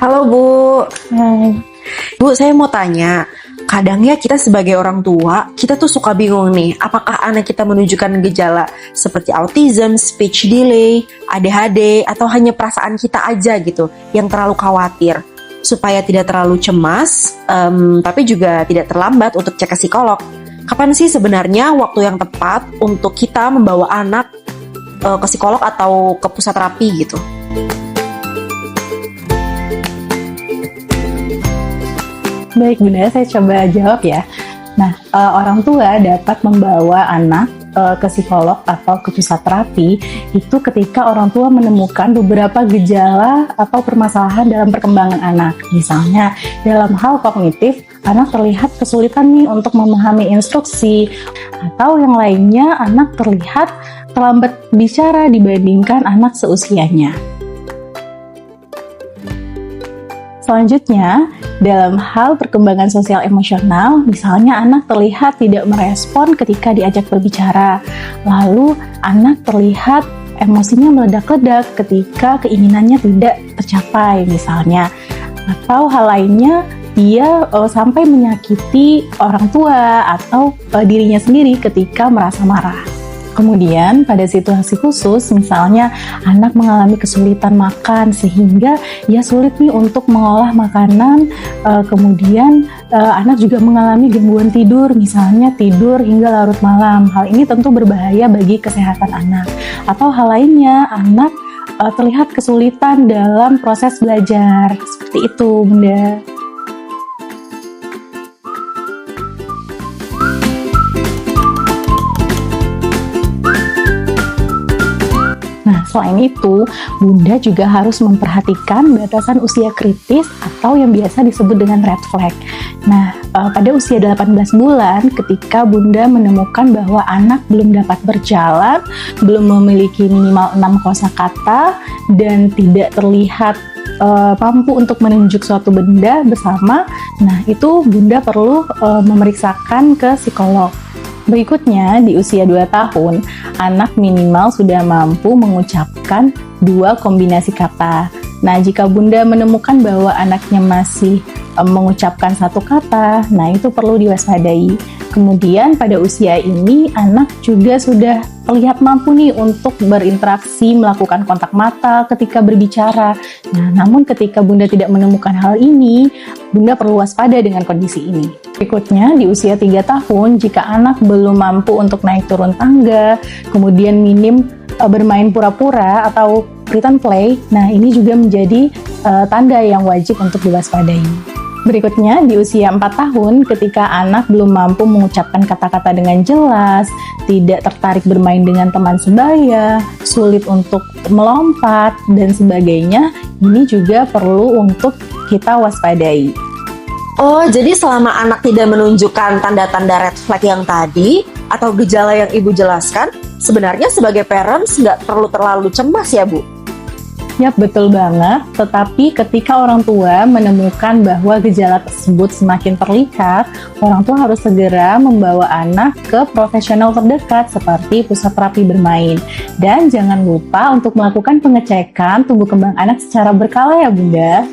Halo Bu. Hai. Bu, saya mau tanya. Kadang ya kita sebagai orang tua, kita tuh suka bingung nih, apakah anak kita menunjukkan gejala seperti autism, speech delay, ADHD, atau hanya perasaan kita aja gitu, yang terlalu khawatir. Supaya tidak terlalu cemas, tapi juga tidak terlambat untuk cek ke psikolog. Kapan sih sebenarnya waktu yang tepat untuk kita membawa anak ke psikolog atau ke pusat terapi gitu? Baik Bunda, saya coba jawab ya. Nah, orang tua dapat membawa anak ke psikolog atau ke pusat terapi itu ketika orang tua menemukan beberapa gejala atau permasalahan dalam perkembangan anak. Misalnya, dalam hal kognitif, anak terlihat kesulitan nih untuk memahami instruksi, atau yang lainnya anak terlihat terlambat bicara dibandingkan anak seusianya. Selanjutnya, dalam hal perkembangan sosial emosional, misalnya anak terlihat tidak merespon ketika diajak berbicara, lalu anak terlihat emosinya meledak-ledak ketika keinginannya tidak tercapai misalnya, atau hal lainnya dia sampai menyakiti orang tua atau dirinya sendiri ketika merasa marah. Kemudian pada situasi khusus, misalnya anak mengalami kesulitan makan sehingga ia sulit nih untuk mengolah makanan, kemudian anak juga mengalami gangguan tidur, misalnya tidur hingga larut malam. Hal ini tentu berbahaya bagi kesehatan anak. Atau hal lainnya, anak terlihat kesulitan dalam proses belajar. Seperti itu, Bunda. Selain itu, Bunda juga harus memperhatikan batasan usia kritis atau yang biasa disebut dengan red flag. Nah, pada usia 18 bulan, ketika Bunda menemukan bahwa anak belum dapat berjalan, belum memiliki minimal 6 kosakata, dan tidak terlihat mampu untuk menunjuk suatu benda bersama, nah itu Bunda perlu memeriksakan ke psikolog. Berikutnya, di usia 2 tahun, anak minimal sudah mampu mengucapkan 2 kombinasi kata. Nah, jika Bunda menemukan bahwa anaknya masih mengucapkan 1 kata, nah itu perlu diwaspadai. Kemudian pada usia ini, anak juga sudah terlihat mampu nih untuk berinteraksi, melakukan kontak mata ketika berbicara. Nah, namun ketika Bunda tidak menemukan hal ini, Bunda perlu waspada dengan kondisi ini. Berikutnya, di usia 3 tahun, jika anak belum mampu untuk naik turun tangga, kemudian minim bermain pura-pura atau pretend play, nah ini juga menjadi tanda yang wajib untuk diwaspadai. Berikutnya, di usia 4 tahun, ketika anak belum mampu mengucapkan kata-kata dengan jelas, tidak tertarik bermain dengan teman sebaya, sulit untuk melompat, dan sebagainya, ini juga perlu untuk kita waspadai. Oh, jadi selama anak tidak menunjukkan tanda-tanda red flag yang tadi, atau gejala yang Ibu jelaskan, sebenarnya sebagai parents nggak perlu terlalu cemas ya, Bu? Yap, betul banget. Tetapi ketika orang tua menemukan bahwa gejala tersebut semakin terlihat, orang tua harus segera membawa anak ke profesional terdekat seperti pusat terapi bermain. Dan jangan lupa untuk melakukan pengecekan tumbuh kembang anak secara berkala ya, Bunda.